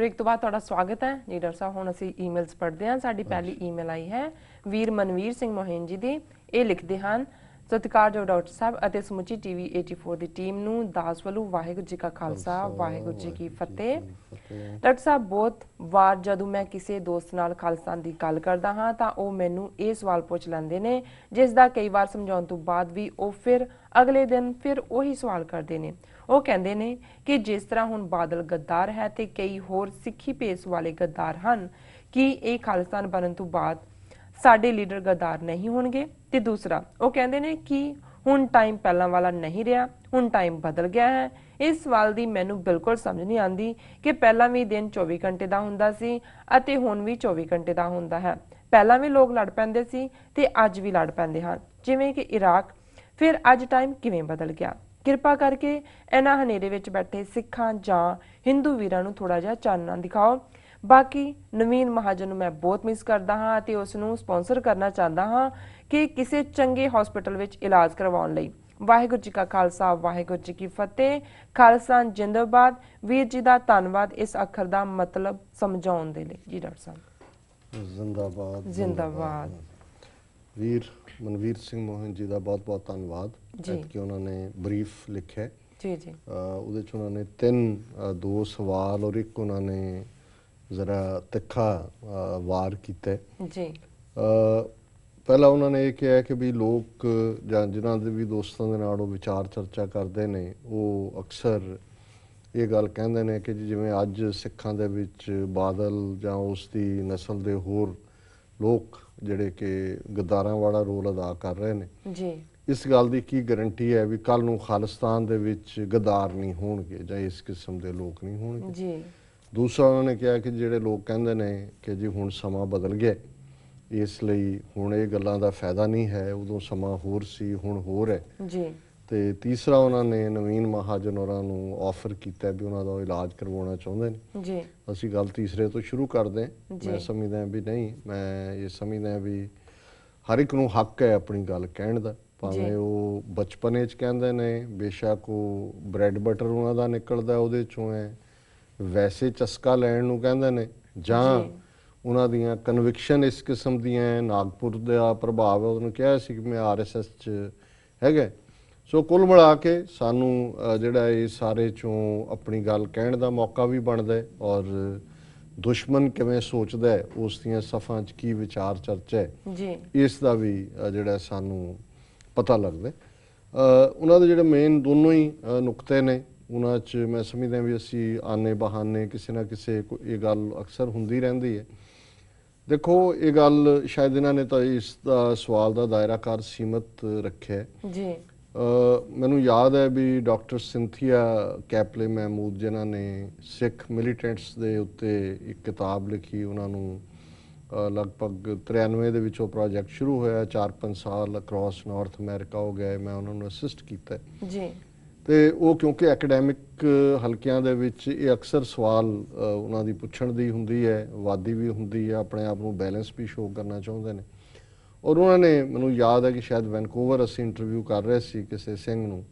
Break तो बाद तुहाडा स्वागत है जी डॉक्टर साहब। हुण असीं ईमेल्स पढ़ते हैं। साडी पहली ईमेल आई है वीर मनवीर सिंह मोहिन जी दी। ਇਹ ਲਿਖਦੇ ਹਨ ਸਤਿਕਾਰਯੋਗ ਡਾਕਟਰ ਸਾਹਿਬ ਅਤੇ ਸਮੁੱਚੀ ਟੀਵੀ 84 ਦੀ ਟੀਮ ਨੂੰ ਦਾਸ ਵੱਲੋਂ ਵਾਹਿਗੁਰੂ ਜੀ ਕਾ ਖਾਲਸਾ ਵਾਹਿਗੁਰੂ ਜੀ ਕੀ ਫਤਿਹ। ਡਾਕਟਰ ਸਾਹਿਬ ਬਹੁਤ ਵਾਰ ਜਦੋਂ ਮੈਂ ਕਿਸੇ ਦੋਸਤ ਨਾਲ ਖਾਲਿਸਤਾਨ ਦੀ ਗੱਲ ਕਰਦਾ ਹਾਂ ਤਾਂ ਉਹ ਮੈਨੂੰ ਇਹ ਸਵਾਲ ਪੁੱਛ ਲੈਂਦੇ ਨੇ ਜਿਸ ਦਾ ਕਈ ਵਾਰ ਸਮਝਾਉਣ ਤੋਂ ਬਾਅਦ ਵੀ ਉਹ ਫਿਰ ਅਗਲੇ ਦਿਨ ਫਿਰ ਉਹੀ ਸਵਾਲ ਕਰਦੇ ਨੇ। ਉਹ ਕਹਿੰਦੇ ਨੇ ਕਿ ਜਿਸ ਤਰ੍ਹਾਂ ਹੁਣ ਬਾਦਲ ਗੱਦਾਰ ਹੈ ਤੇ ਕਈ ਹੋਰ ਸਿੱਖੀ ਭੇਸ ਵਾਲੇ ਗੱਦਾਰ ਹਨ ਕਿ ਇਹ ਖਾਲਿਸਤਾਨ ਬਣਨ ਤੋਂ ਬਾਅਦ ਸਾਡੇ ਲੀਡਰ ਗੱਦਾਰ नहीं होणगे। ते दूसरा वो कहते हैं कि हुण टाइम पहला वाला नहीं रहा, हुण टाइम बदल गया है। इस सवाल की मैनू बिल्कुल समझ नहीं आती कि पहला भी दिन 24 घंटे का हुंदा सी अते हुण भी 24 घंटे का हुंदा है। पहला भी लोग लड़ पैंदे सी ते अज भी लड़ पैंदे हैं जिवें कि इराक। फिर अज टाइम किवें बदल गया? किरपा करके इन्हां हनेरे विच बैठे सिखां जां हिंदू वीरां नूं थोड़ा जिहा चानना दिखाओ। बाकी नवीन महाजन नूं मैं बहुत मिस करदा हाँ ते उस नूं स्पॉन्सर करना चाहता हाँ कि किसी चंगे हॉस्पिटल विच इलाज करवाउण लई। वाहिगुरू जी का खालसा वाहिगुरू जी की फतेह। खालिस्तान जिंदाबाद। वीर जी का धन्नवाद इस अखर का मतलब समझाउण दे लई। जी डॉक्टर साहब जिंदाबाद जिंदाबाद। वीर मनवीर सिंह मोहन जी का बहुत बहुत धन्नवाद कि उन्होंने ब्रीफ लिखा जी जी। ਉਹਦੇ 'ਚ उन्होंने 3 2 सवाल और एक उन्होंने जरा तिखा वार किया जी। पहला उन्होंने ये कहा कि भी लोग जिन्हों के भी दोस्तों के नाल विचार चर्चा करते हैं वो अक्सर ये गल कहते हैं कि जिवें अज सिखां दे विच बादल जां उसकी नस्ल के होर लोग जिहड़े कि गद्दारां वाला रोल अदा कर रहे हैं जी। इस गल की की गारंटी है भी कल नूं खालिस्तान दे विच गद्दार नहीं होणगे जां इस किस्म के लोग नहीं होणगे जी। दूसरा उन्होंने कहा कि जिहड़े लोग कहते हैं कि जी हुण समा बदल गया इसलिए हुण ये गल्लां दा फायदा नहीं है, उदों समा होर सी हुण होर है जी। ते तीसरा उन्होंने नवीन महाजन होरां नूं ऑफर किया भी उन्हां दा इलाज करवाउणा चाहुंदे ने जी। असीं गल तीसरे तो शुरू करदे मैं समझदा भी नहीं मैं ये समझदा भी हर एक नूं हक है अपनी गल कहण दा भावें वो बचपने च कहंदे ने बेशक वो ब्रैड बटर उन्हां दा निकलदा उहदे चों है वैसे चस्का लैण नूं कहंदे ने जां उन्हां दीयां कन्विक्शन इस किस्म दीयां नागपुर दा प्रभाव है उन्होंने कहा सी कि मैं RSS च हैगा। सो कुल मिला के सानू जिहड़ा ये सारे चों अपनी गल कहण दा मौका भी बनदा है और दुश्मन किवें सोचदा है उस दीयां सफ़ां च की विचार चर्चा है जी इस दा भी जिहड़ा सानू पता लगदा है। उन्हां दे जिहड़े मेन दोनों ही नुकते ने उन्हां च मैं समझदा भी असीं आने बहाने किसी ना किसी ये गल अक्सर हुंदी रहिंदी है। देखो ये गल शायद इन्हां ने तो इस सवाल का दायराकार सीमित रखे जी। मैनू याद है भी डॉक्टर सिंथिया कैपले महमूद जिन्हां ने सिख मिलीटेंट्स के उत्ते एक किताब लिखी उन्होंने लगभग 93 दे विचों प्रोजैक्ट शुरू होया 4-5 साल अक्रॉस नॉर्थ अमेरिका हो गए मैं उन्होंने असिस्ट किया जी। तो वो क्योंकि एकेडैमिक हल्कियां दे विच ये अक्सर सवाल उन्हां दी पुछण दी हुंदी है वादी भी हुंदी है अपने आप नूं बैलेंस भी शो करना चाहुंदे ने और उन्होंने मैनूं याद है कि शायद वैनकूवर असीं इंटरव्यू कर रहे सी किसी सिंह नूं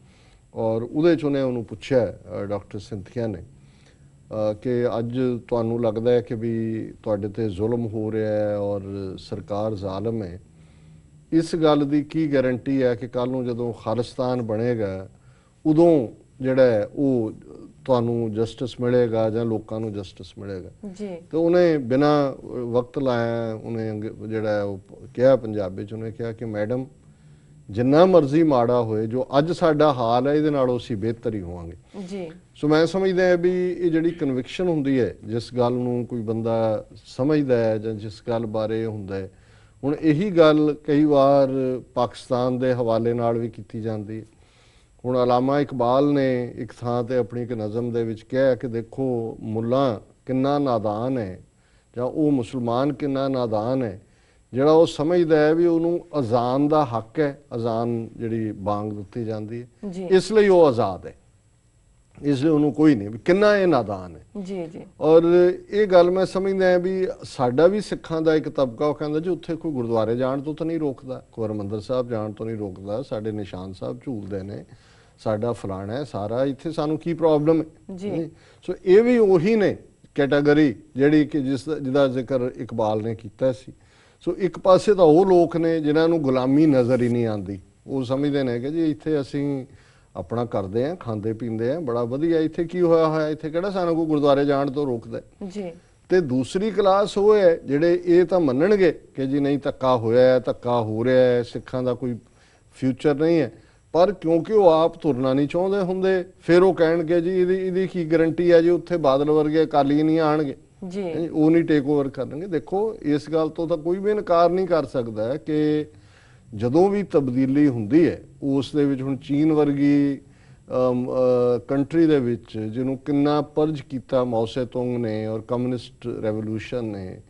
और उहदे च उन्हें उन्होंने पुछया डॉक्टर सिंथिया ने कि अज तुहानूं लगदा है कि भी तुहाडे ते जुल्म हो रहा है और सरकार जालिम है इस गल की की गारंटी है कि कल नूं जदों खालिस्तान बनेगा उदों जिहड़ा है वो तुहानूं जस्टिस मिलेगा जां लोकां नूं जस्टिस मिलेगा जी। तो उन्हें बिना वक्त लाया उन्हें जिहड़ा है वो कहा पंजाबी च उन्हें कहा कि मैडम जिन्ना मर्जी माड़ा होए जो अज साडा हाल है इहदे नालों असीं बेहतर ही होवांगे जी। सो मैं समझदा है भी ये जिहड़ी कन्विक्शन हुंदी है जिस गल नूं कोई बंदा समझदा है जां जिस गल बारे हुंदा है हुण यही गल कई वार पाकिस्तान दे हवाले नाल भी कीती जांदी है। हुण अलामा इकबाल ने एक थां ते अपनी एक नज़म दे विच कहा कि देखो मुल्ला किन्ना नादान है जां वो मुसलमान किन्ना नादान है जिहड़ा वो समझदा है भी उहनूं अजान दा हक है अजान जिहड़ी बांग दित्ती जांदी है इसलिए वो आज़ाद है इसलिए उन्होंने कोई नहीं किन्ना ये नादान है जी जी। और ये गल मैं समझदा है भी साडा भी सिखां दा एक तबका वो कहंदा जी उत्थे कोई गुरुद्वारे जाण तो नहीं रोकदा कोई हरमंदर साहब जाण तो नहीं रोकदा साडे निशान साहब झूलदे ने साडा फलाना है सारा इत्थे सानू की प्रॉब्लम है जी। सो ये भी उही ने ਕੈਟਾਗਰੀ ਜਿਹੜੀ ਕਿ ਜਿਹਦਾ ਜ਼ਿਕਰ ਇਕਬਾਲ ਨੇ ਕੀਤਾ ਸੀ। ਸੋ ਇੱਕ ਪਾਸੇ ਤਾਂ ਉਹ ਲੋਕ ਨੇ ਜਿਨ੍ਹਾਂ ਨੂੰ ਗੁਲਾਮੀ ਨਜ਼ਰ ਹੀ ਨਹੀਂ ਆਉਂਦੀ, ਉਹ ਸਮਝਦੇ ਨੇ ਕਿ ਜੀ ਇੱਥੇ ਅਸੀਂ ਆਪਣਾ ਕਰਦੇ ਆ, ਖਾਂਦੇ ਪੀਂਦੇ ਆ, ਬੜਾ ਵਧੀਆ, ਇੱਥੇ ਕੀ ਹੋਇਆ, ਇੱਥੇ ਕਿਹੜਾ ਸਾਨੂੰ ਕੋਈ ਗੁਰਦੁਆਰੇ ਜਾਣ ਤੋਂ ਰੋਕਦਾ ਜੀ। ਤੇ ਦੂਸਰੀ ਕਲਾਸ ਉਹ ਹੈ ਜਿਹੜੇ ਇਹ ਤਾਂ ਮੰਨਣਗੇ ਕਿ ਜੀ ਨਹੀਂ ਧੱਕਾ ਹੋਇਆ ਹੈ, ਧੱਕਾ ਹੋ ਰਿਹਾ ਹੈ, ਸਿੱਖਾਂ ਦਾ ਕੋਈ ਫਿਊਚਰ ਨਹੀਂ ਹੈ, ਪਰ ਕਿਉਂਕਿ ਉਹ ਆਪ ਤੁਰਨਾ ਨਹੀਂ ਚਾਹੁੰਦੇ ਹੁੰਦੇ, ਫਿਰ ਉਹ ਕਹਿਣਗੇ ਜੀ ਇਹਦੀ ਕੀ ਗਰੰਟੀ ਹੈ ਜੀ ਉੱਥੇ ਬਾਦਲ ਵਰਗੇ ਅਕਾਲੀ ਨਹੀਂ ਆਣਗੇ ਜੀ, ਉਹ ਨਹੀਂ ਟੇਕ ਓਵਰ ਕਰਨਗੇ। ਦੇਖੋ ਇਸ ਗੱਲ ਤੋਂ ਤਾਂ ਕੋਈ ਵੀ ਇਨਕਾਰ ਨਹੀਂ ਕਰ ਸਕਦਾ ਕਿ ਜਦੋਂ ਵੀ ਤਬਦੀਲੀ ਹੁੰਦੀ ਹੈ ਉਸ ਦੇ ਵਿੱਚ, ਹੁਣ ਚੀਨ ਵਰਗੀ ਕੰਟਰੀ ਦੇ ਵਿੱਚ ਜਿਹਨੂੰ ਕਿੰਨਾ ਪਰਜ ਕੀਤਾ ਮਾਓ ਸੇ ਤੁੰਗ ਨੇ ਔਰ ਕਮਿਊਨਿਸਟ ਰੈਵੋਲੂਸ਼ਨ ਨੇ,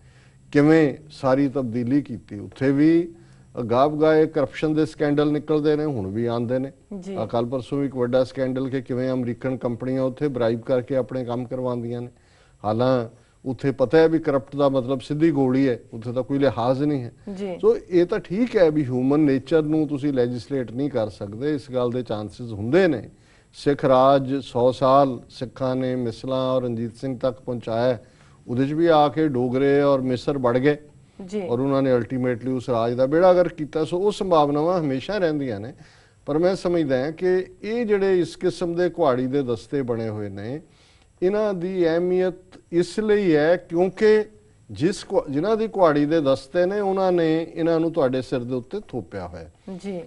ਕਿਵੇਂ ਸਾਰੀ ਤਬਦੀਲੀ ਕੀਤੀ, ਉੱਥੇ ਵੀ ਗਾਬ ਗਾਏ ਕਰਪਸ਼ਨ ਦੇ ਸਕੈਂਡਲ ਨਿਕਲਦੇ ਨੇ, ਹੁਣ ਵੀ ਆਉਂਦੇ ਨੇ। ਕੱਲ ਪਰਸੋਂ ਇੱਕ ਵੱਡਾ ਸਕੈਂਡਲ ਕਿ ਕਿਵੇਂ ਅਮਰੀਕਨ ਕੰਪਨੀਆਂ ਉੱਥੇ ਬਰਾਈਬ ਕਰਕੇ ਆਪਣੇ ਕੰਮ ਕਰਵਾਉਂਦੀਆਂ ਨੇ, ਹਾਲਾਂ ਉੱਥੇ ਪਤਾ ਹੈ ਵੀ ਕਰਪਟ ਦਾ ਮਤਲਬ ਸਿੱਧੀ ਗੋਲੀ ਹੈ, ਉੱਥੇ ਤਾਂ ਕੋਈ ਲਿਹਾਜ਼ ਨਹੀਂ ਹੈ। ਸੋ ਇਹ ਤਾਂ ਠੀਕ ਹੈ ਵੀ ਹਿਊਮਨ ਨੇਚਰ ਨੂੰ ਤੁਸੀਂ ਲੈਜਿਸਲੇਟ ਨਹੀਂ ਕਰ ਸਕਦੇ, ਇਸ ਗੱਲ ਦੇ ਚਾਂਸਸ ਹੁੰਦੇ ਨੇ। ਸਿੱਖ ਰਾਜ 100 ਸਾਲ ਸਿੱਖਾਂ ਨੇ ਮਿਸਲਾਂ ਔਰ ਰਣਜੀਤ ਸਿੰਘ ਤੱਕ ਪਹੁੰਚਾਇਆ, ਉਹਦੇ 'ਚ ਵੀ ਆ ਕੇ ਡੋਗਰੇ ਔਰ ਮਿਸਰ ਵੜ ਗਏ ਔਰ ਉਹਨਾਂ ਨੇ ਅਲਟੀਮੇਟਲੀ ਉਸ ਰਾਜ ਦਾ ਬੇੜਾ ਗਰਕ ਕੀਤਾ। ਸੋ ਉਹ ਸੰਭਾਵਨਾਵਾਂ ਹਮੇਸ਼ਾ ਰਹਿੰਦੀਆਂ ਨੇ, ਪਰ ਮੈਂ ਸਮਝਦਾ ਹਾਂ ਕਿ ਇਹ ਜਿਹੜੇ ਇਸ ਕਿਸਮ ਦੇ ਕੁਹਾੜੀ ਦੇ ਦਸਤੇ ਬਣੇ ਹੋਏ ਨੇ, ਇਹਨਾਂ ਦੀ ਅਹਿਮੀਅਤ ਇਸ ਲਈ ਹੈ ਕਿਉਂਕਿ ਜਿਨ੍ਹਾਂ ਦੀ ਕੁਹਾੜੀ ਦੇ ਦਸਤੇ ਨੇ ਉਹਨਾਂ ਨੇ ਇਹਨਾਂ ਨੂੰ ਤੁਹਾਡੇ ਸਿਰ ਦੇ ਉੱਤੇ ਥੋਪਿਆ ਹੋਇਆ ਜੀ।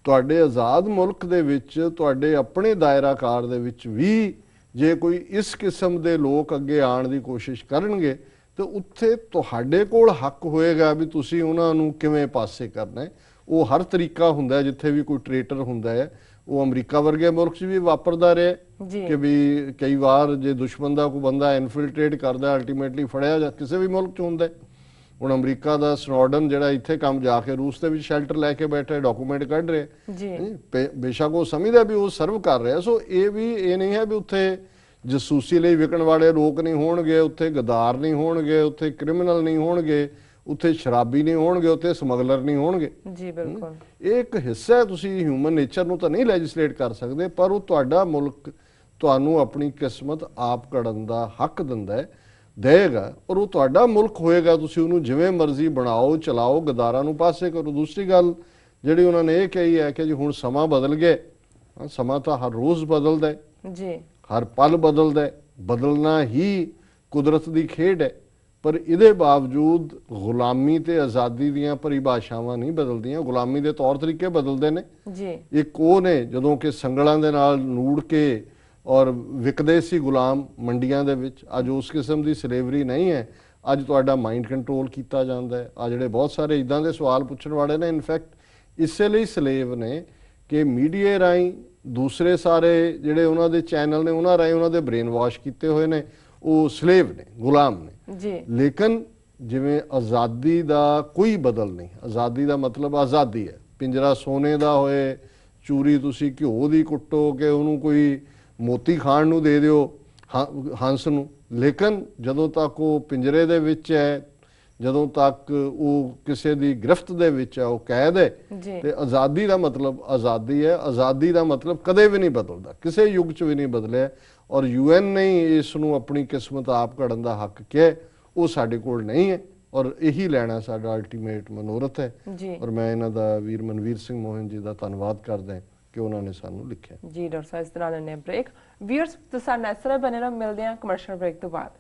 ਤੁਹਾਡੇ ਆਜ਼ਾਦ ਮੁਲਕ ਦੇ ਵਿੱਚ, ਤੁਹਾਡੇ ਆਪਣੇ ਦਾਇਰਾਕਾਰ ਦੇ ਵਿੱਚ ਵੀ ਜੇ ਕੋਈ ਇਸ ਕਿਸਮ ਦੇ ਲੋਕ ਅੱਗੇ ਆਉਣ ਦੀ ਕੋਸ਼ਿਸ਼ ਕਰਨਗੇ ਤੇ ਉੱਥੇ ਤੁਹਾਡੇ ਕੋਲ ਹੱਕ ਹੋਏਗਾ ਵੀ ਤੁਸੀਂ ਉਹਨਾਂ ਨੂੰ ਕਿਵੇਂ ਪਾਸੇ ਕਰਨਾ ਹੈ। ਉਹ ਹਰ ਤਰੀਕਾ ਹੁੰਦਾ ਜਿੱਥੇ ਵੀ ਕੋਈ ਟ੍ਰੇਟਰ ਹੁੰਦਾ ਹੈ, ਉਹ ਅਮਰੀਕਾ ਵਰਗੇ ਮੁਲਕ 'ਚ ਵੀ ਵਾਪਰਦਾ ਰਿਹਾ ਕਿ ਵੀ ਕਈ ਵਾਰ ਜੇ ਦੁਸ਼ਮਣ ਦਾ ਕੋਈ ਬੰਦਾ ਇਨਫਿਲਟ੍ਰੇਟ ਕਰਦਾ ਅਲਟੀਮੇਟਲੀ ਫੜਿਆ ਜਾਂ ਕਿਸੇ ਵੀ ਮੁਲਕ 'ਚ ਹੁੰਦਾ। ਹੁਣ ਅਮਰੀਕਾ ਦਾ ਸਨੋਡਨ ਜਿਹੜਾ ਇੱਥੇ ਕੰਮ ਜਾ ਕੇ ਰੂਸ ਦੇ ਵਿੱਚ ਸ਼ੈਲਟਰ ਲੈ ਕੇ ਬੈਠਾ, ਡਾਕੂਮੈਂਟ ਕੱਢ ਰਿਹਾ, ਬੇਸ਼ੱਕ ਉਹ ਸਮਝਦਾ ਵੀ ਉਹ ਸਰਵ ਕਰ ਰਿਹਾ। ਸੋ ਇਹ ਵੀ ਇਹ ਨਹੀਂ ਹੈ ਵੀ ਉੱਥੇ ਜਸੂਸੀ ਲਈ ਵਿਕਣ ਵਾਲੇ ਲੋਕ ਨਹੀਂ ਹੋਣਗੇ, ਉੱਥੇ ਗਦਾਰ ਨਹੀਂ ਹੋਣਗੇ, ਉੱਥੇ ਕ੍ਰਿਮੀਨਲ ਨਹੀਂ ਹੋਣਗੇ, ਉੱਥੇ ਸ਼ਰਾਬੀ ਨਹੀਂ ਹੋਣਗੇ, ਉੱਥੇ ਸਮਗਲਰ ਨਹੀਂ ਹੋਣਗੇ। ਜੀ ਬਿਲਕੁਲ, ਇਹ ਇੱਕ ਹਿੱਸਾ ਹੈ। ਤੁਸੀਂ ਹਿਊਮਨ ਨੇਚਰ ਨੂੰ ਤਾਂ ਨਹੀਂ ਲੈਜਿਸਲੇਟ ਕਰ ਸਕਦੇ, ਪਰ ਉਹ ਤੁਹਾਡਾ ਮੁਲਕ ਤੁਹਾਨੂੰ ਆਪਣੀ ਕਿਸਮਤ ਆਪ ਘੜਨ ਦਾ ਹੱਕ ਦਿੰਦਾ ਹੈ, ਦੇਗਾ, ਔਰ ਉਹ ਤੁਹਾਡਾ ਮੁਲਕ ਹੋਏਗਾ। ਤੁਸੀਂ ਉਹਨੂੰ ਜਿਵੇਂ ਮਰਜ਼ੀ ਬਣਾਓ, ਚਲਾਓ, ਗਦਾਰਾਂ ਨੂੰ ਪਾਸੇ ਕਰੋ। ਦੂਸਰੀ ਗੱਲ ਜਿਹੜੀ ਉਹਨਾਂ ਨੇ ਇਹ ਕਹੀ ਹੈ ਕਿ ਜੀ ਹੁਣ ਸਮਾਂ ਬਦਲ ਗਿਆ। ਸਮਾਂ ਤਾਂ ਹਰ ਰੋਜ਼ ਬਦਲਦਾ ਹੈ ਜੀ, ਹਰ ਪਲ ਬਦਲਦਾ ਹੈ, ਬਦਲਣਾ ਹੀ ਕੁਦਰਤ ਦੀ ਖੇਡ ਹੈ। ਪਰ ਇਹਦੇ ਬਾਵਜੂਦ ਗੁਲਾਮੀ ਤੇ ਆਜ਼ਾਦੀ ਦੀਆਂ ਪਰਿਭਾਸ਼ਾਵਾਂ ਨਹੀਂ ਬਦਲਦੀਆਂ, ਗੁਲਾਮੀ ਦੇ ਤੌਰ ਤਰੀਕੇ ਬਦਲਦੇ ਨੇ ਜੀ। ਇੱਕ ਉਹ ਨੇ ਜਦੋਂ ਕਿ ਸੰਗਲਾਂ ਦੇ ਨਾਲ ਨੂੜ ਕੇ ਔਰ ਵਿਕਦੇ ਸੀ ਗੁਲਾਮ ਮੰਡੀਆਂ ਦੇ ਵਿੱਚ, ਅੱਜ ਉਸ ਕਿਸਮ ਦੀ ਸਲੇਵਰੀ ਨਹੀਂ ਹੈ। ਅੱਜ ਤੁਹਾਡਾ ਮਾਈਂਡ ਕੰਟਰੋਲ ਕੀਤਾ ਜਾਂਦਾ ਹੈ। ਆ ਜਿਹੜੇ ਬਹੁਤ ਸਾਰੇ ਇਦਾਂ ਦੇ ਸਵਾਲ ਪੁੱਛਣ ਵਾਲੇ ਨੇ, ਇਨਫੈਕਟ ਇਸੇ ਲਈ ਸਲੇਵ ਨੇ ਕਿ ਮੀਡੀਆ ਰਾਹੀਂ ਦੂਸਰੇ ਸਾਰੇ ਜਿਹੜੇ ਉਹਨਾਂ ਦੇ ਚੈਨਲ ਨੇ ਉਹਨਾਂ ਰਾਹੀਂ ਉਹਨਾਂ ਦੇ ਬ੍ਰੇਨ ਵਾਸ਼ ਕੀਤੇ ਹੋਏ ਨੇ, ਉਹ ਸਲੇਵ ਨੇ, ਗੁਲਾਮ ਨੇ ਜੀ। ਲੇਕਿਨ ਜਿਵੇਂ ਆਜ਼ਾਦੀ ਦਾ ਕੋਈ ਬਦਲ ਨਹੀਂ, ਆਜ਼ਾਦੀ ਦਾ ਮਤਲਬ ਆਜ਼ਾਦੀ ਹੈ। ਪਿੰਜਰਾ ਸੋਨੇ ਦਾ ਹੋਏ, ਚੂਰੀ ਤੁਸੀਂ ਘਿਓ ਦੀ ਕੁੱਟੋ ਕਿ ਉਹਨੂੰ ਕੋਈ ਮੋਤੀ ਖਾਣ ਨੂੰ ਦੇ ਦਿਓ ਹੰਸ ਨੂੰ, ਲੇਕਿਨ ਜਦੋਂ ਤੱਕ ਉਹ ਪਿੰਜਰੇ ਦੇ ਵਿੱਚ ਹੈ, ਜਦੋਂ ਤੱਕ ਉਹ ਕਿਸੇ ਦੀ ਗ੍ਰਿਫਤ ਦੇ ਵਿੱਚ ਹੈ, ਉਹ ਕੈਦ ਹੈ। ਤੇ ਆਜ਼ਾਦੀ ਦਾ ਮਤਲਬ ਆਜ਼ਾਦੀ ਹੈ। ਆਜ਼ਾਦੀ ਦਾ ਮਤਲਬ ਕਦੇ ਵੀ ਨਹੀਂ ਬਦਲਦਾ, ਕਿਸੇ ਯੁੱਗ ਚ ਵੀ ਨਹੀਂ ਬਦਲਿਆ। ਔਰ UN ਨੇ ਇਸ ਨੂੰ ਆਪਣੀ ਕਿਸਮਤ ਆਪ ਘੜਨ ਦਾ ਹੱਕ ਕਿਹਾ, ਉਹ ਸਾਡੇ ਕੋਲ ਨਹੀਂ ਹੈ। ਔਰ ਇਹੀ ਲੈਣਾ ਸਾਡਾ ਅਲਟੀਮੇਟ ਮਨੋਰਥ ਹੈ। ਔਰ ਮੈਂ ਇਹਨਾਂ ਦਾ ਵੀਰ ਮਨਵੀਰ ਸਿੰਘ ਮੋਹਨ ਜੀ ਦਾ ਧੰਨਵਾਦ ਕਰਦਾ ਕਿ ਉਹਨਾਂ ਨੇ ਸਾਨੂੰ ਲਿਖਿਆ ਜੀ। ਡਾਕਟਰ ਸਾਹਿਬ ਇਸ ਤਰ੍ਹਾਂ ਨੇ ਬ੍ਰੇਕ ਵੀਅਰਸ ਤੁਸੀਂ ਸਾਡੇ ਨਾਲ ਇਸ ਤਰ੍ਹਾਂ ਬਣੇ ਰਹੋ, ਮਿਲਦੇ ਹਾਂ ਕਮਰਸ਼ੀਅਲ ਬ੍ਰੇਕ ਤੋਂ ਬਾਅਦ।